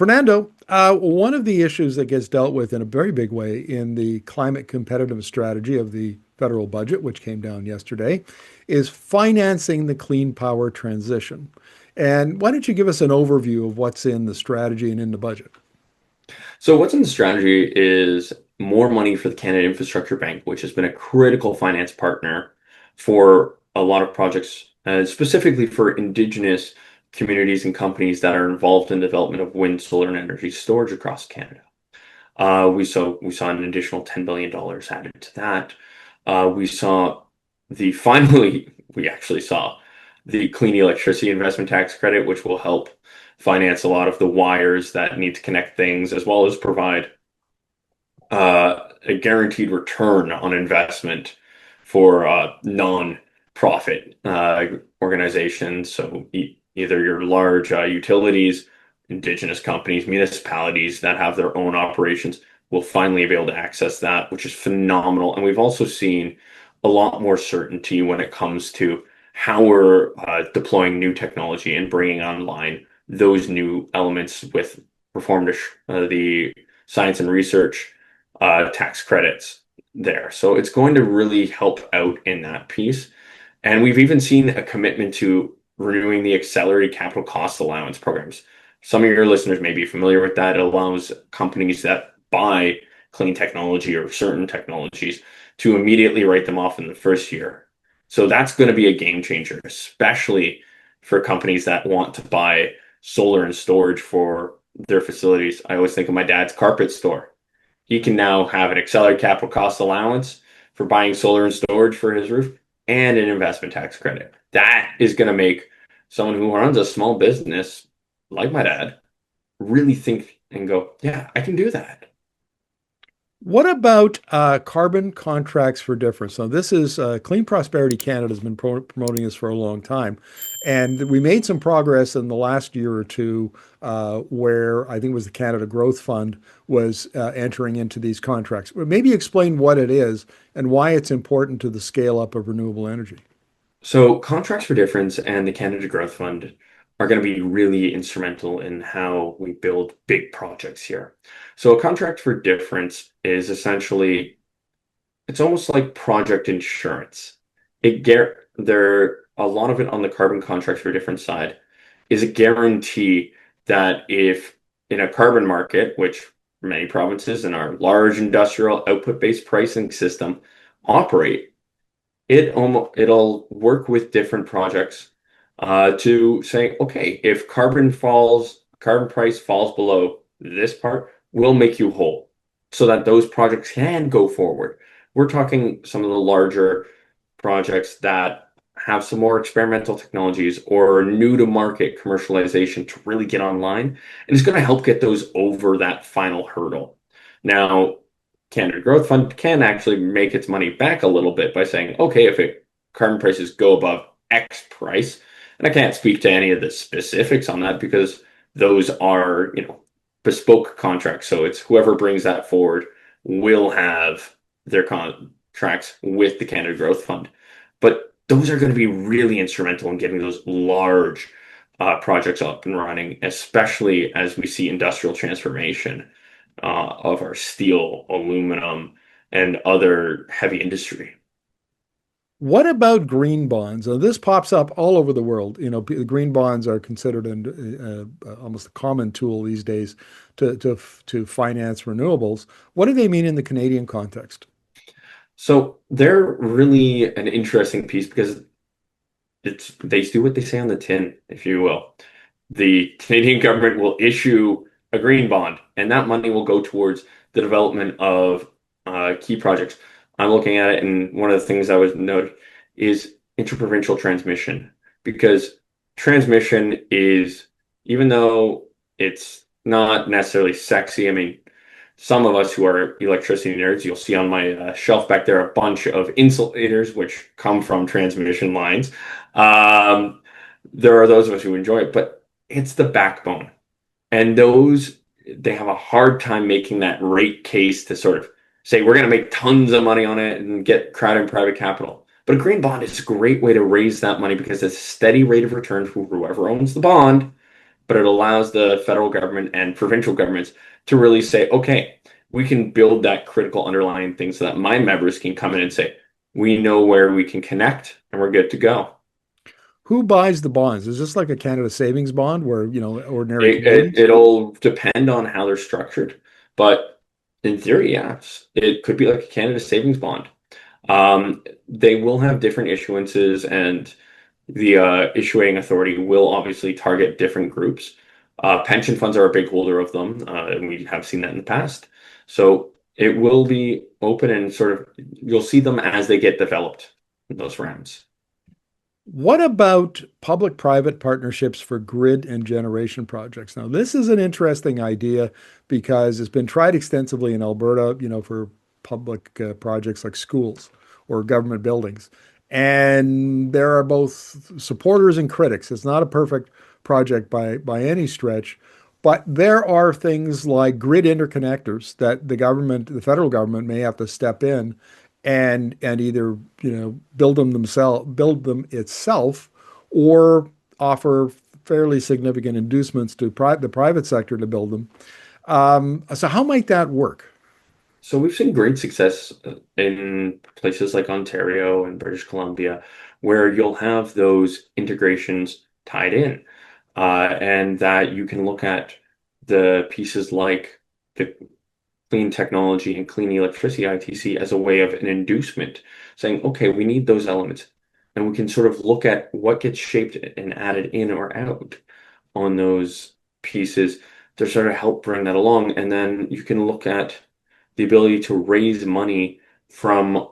Fernando, one of the issues that gets dealt with in a very big way in the climate competitive strategy of the federal budget, which came down yesterday, is financing the clean power transition. And why don't you give us an overview of what's in the strategy and in the budget? So what's in the strategy is more money for the Canada Infrastructure Bank, which has been a critical finance partner for a lot of projects, specifically for Indigenous communities and companies that are involved in the development of wind, solar, and energy storage across Canada. We saw an additional $10 billion added to that. We saw we actually saw the clean electricity investment tax credit, which will help finance a lot of the wires that need to connect things, as well as provide a guaranteed return on investment for non-profit organizations. So either your large utilities, indigenous companies, municipalities that have their own operations will finally be able to access that, which is phenomenal. And we've also seen a lot more certainty when it comes to how we're deploying new technology and bringing online those new elements with reform to the science and research tax credits there. So it's going to really help out in that piece. And we've even seen a commitment to renewing the accelerated capital cost allowance programs. Some of your listeners may be familiar with that. It allows companies that buy clean technology or certain technologies to immediately write them off in the first year. So that's going to be a game changer, especially for companies that want to buy solar and storage for their facilities. I always think of my dad's carpet store. He can now have an accelerated capital cost allowance for buying solar and storage for his roof and an investment tax credit. That is going to make someone who runs a small business like my dad really think and go, yeah, I can do that. What about carbon contracts for difference? Now, this is Clean Prosperity Canada has been promoting this for a long time. And we made some progress in the last year or two where I think it was the Canada Growth Fund was entering into these contracts. But maybe explain what it is and why it's important to the scale up of renewable energy. So contracts for difference and the Canada Growth Fund are going to be really instrumental in how we build big projects here. So a contract for difference is essentially it's almost like project insurance. There a lot of it on the carbon contracts for difference side is a guarantee that if in a carbon market, which many provinces in our large industrial output-based pricing system operate, it'll work with different projects to say, okay, if carbon price falls below this part, we'll make you whole so that those projects can go forward. We're talking some of the larger projects that have some more experimental technologies or new to market commercialization to really get online. And it's going to help get those over that final hurdle. Now, Canada Growth Fund can actually make its money back a little bit by saying, okay, carbon prices go above X price, and I can't speak to any of the specifics on that because those are, bespoke contracts. So it's whoever brings that forward will have their contracts with the Canada Growth Fund. But those are going to be really instrumental in getting those large projects up and running, especially as we see industrial transformation of our steel, aluminum, and other heavy industry. What about green bonds? This pops up all over the world. Green bonds are considered almost a common tool these days to finance renewables. What do they mean in the Canadian context? So they're really an interesting piece because they do what they say on the tin, if you will. The Canadian government will issue a green bond, and that money will go towards the development of key projects. I'm looking at it, and one of the things I was noted is interprovincial transmission, because transmission is, even though it's not necessarily sexy, I mean, some of us who are electricity nerds, you'll see on my shelf back there a bunch of insulators which come from transmission lines. Um, there are those of us who enjoy it, but it's the backbone. And they have a hard time making that rate case to sort of say, we're going to make tons of money on it and get crowd and private capital. But a green bond is a great way to raise that money because it's a steady rate of return for whoever owns the bond. but it allows the federal government and provincial governments to really say, okay, we can build that critical underlying thing so that my members can come in and say, we know where we can connect and we're good to go. Who buys the bonds? Is this like a Canada savings bond where, ordinary Canadians? It'll depend on how they're structured, but in theory, yes, it could be like a Canada savings bond. They will have different issuances, and the issuing authority will obviously target different groups. Pension funds are a big holder of them, and we have seen that in the past. So it will be open and sort of you'll see them as they get developed in those rounds. What about public-private partnerships for grid and generation projects? Now, this is an interesting idea because it's been tried extensively in Alberta, for public projects like schools or government buildings. And there are both supporters and critics. It's not a perfect project by any stretch, but there are things like grid interconnectors that the federal government may have to step in and either build them itself, or offer fairly significant inducements to the private sector to build them. So how might that work? So we've seen great success in places like Ontario and British Columbia, where you'll have those integrations tied in, and that you can look at the pieces like the clean technology and clean electricity ITC as a way of an inducement, saying, okay, we need those elements. And we can sort of look at what gets shaped and added in or out on those pieces to sort of help bring that along. And then you can look at the ability to raise money from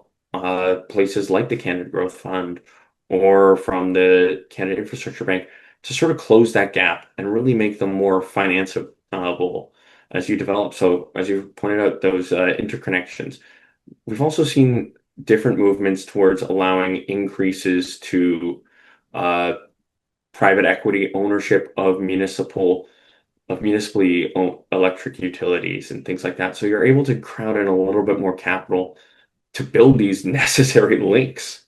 places like the Canada Growth Fund or from the Canada Infrastructure Bank to sort of close that gap and really make them more financeable as you develop. So, as you pointed out, those interconnections. We've also seen different movements towards allowing increases to uh, private equity ownership of municipally owned electric utilities and things like that. So you're able to crowd in a little bit more capital to build these necessary links.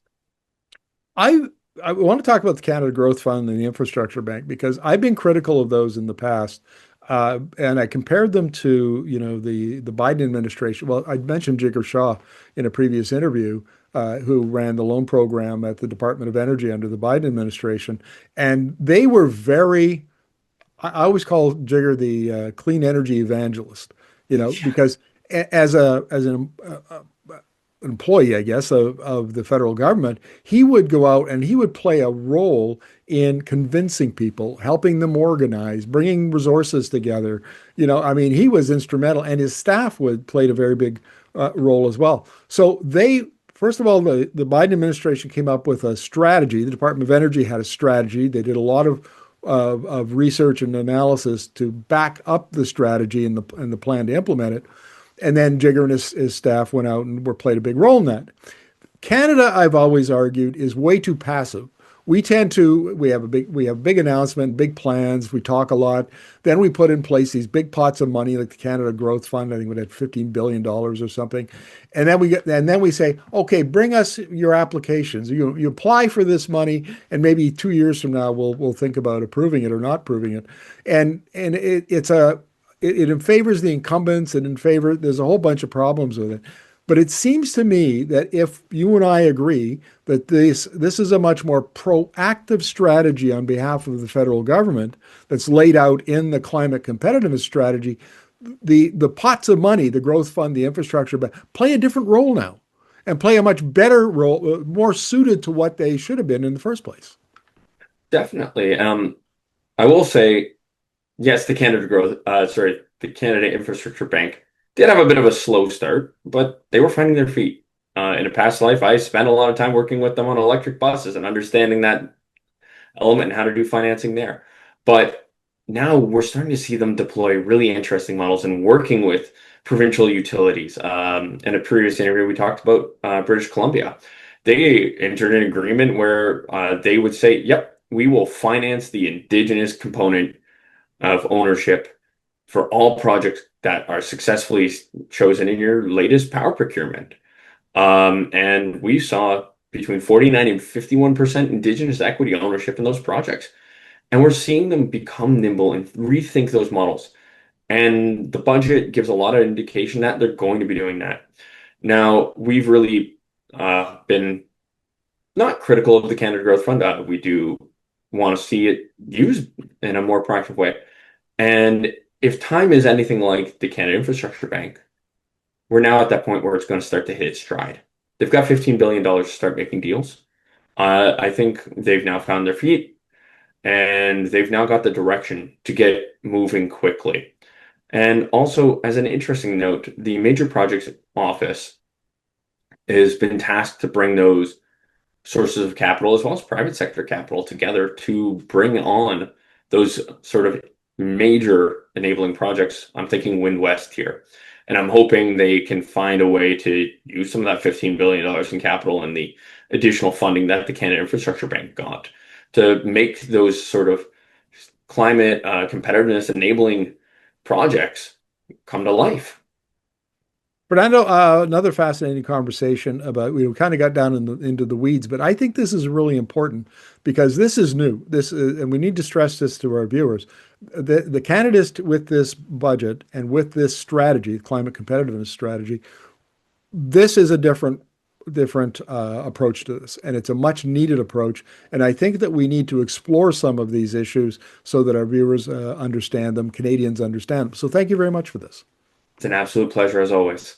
I I want to talk about the Canada Growth Fund and the Infrastructure Bank because I've been critical of those in the past, and I compared them to the Biden administration. Well, I mentioned Jigar Shah in a previous interview, who ran the loan program at the Department of Energy under the Biden administration, and they were very. I always call Jigger the clean energy evangelist, because as an employee, I guess, of the federal government, he would go out and he would play a role in convincing people, helping them organize, bringing resources together. I mean, he was instrumental, and his staff would played a very big role as well. So first of all, the Biden administration came up with a strategy. The Department of Energy had a strategy. They did a lot of research and analysis to back up the strategy and the plan to implement it. And then Jigger and his staff went out and played a big role in that. Canada, I've always argued, is way too passive. We have a big announcement, big plans. We talk a lot. Then we put in place these big pots of money, like the Canada Growth Fund. I think we had $15 billion or something. And then we say, okay, bring us your applications. You apply for this money, and maybe 2 years from now we'll think about approving it or not approving it. And it favors the incumbents, and there's a whole bunch of problems with it. But it seems to me that if you and I agree that this is a much more proactive strategy on behalf of the federal government that's laid out in the climate competitiveness strategy, the pots of money, the growth fund, the infrastructure, play a different role now, and play a much better role, more suited to what they should have been in the first place. Definitely. I will say, yes, the Canada Infrastructure Bank did have a bit of a slow start, but they were finding their feet. In a past life, I spent a lot of time working with them on electric buses and understanding that element and how to do financing there. But now we're starting to see them deploy really interesting models and working with provincial utilities. In a previous interview, we talked about British Columbia. They entered an agreement where they would say, yep, we will finance the indigenous component of ownership for all projects that are successfully chosen in your latest power procurement. And we saw between 49 and 51% indigenous equity ownership in those projects. And we're seeing them become nimble and rethink those models. And the budget gives a lot of indication that they're going to be doing that. Now, we've really been not critical of the Canada Growth Fund. We do want to see it used in a more proactive way. And if time is anything like the Canada Infrastructure Bank, we're now at that point where it's going to start to hit its stride. They've got $15 billion to start making deals. I think they've now found their feet and they've now got the direction to get moving quickly. And also, as an interesting note, the Major Projects Office has been tasked to bring those sources of capital as well as private sector capital together to bring on those sort of major enabling projects. I'm thinking Wind West here. And I'm hoping they can find a way to use some of that $15 billion in capital and the additional funding that the Canada Infrastructure Bank got to make those sort of climate competitiveness enabling projects come to life. Fernando, another fascinating conversation about, we kind of got down into the weeds, but I think this is really important because this is new. This is, and we need to stress this to our viewers. The candidates with this budget and with this strategy, climate competitiveness strategy, this is a different approach to this, and it's a much needed approach. And I think that we need to explore some of these issues so that our viewers understand them, Canadians understand them. So thank you very much for this. It's an absolute pleasure as always.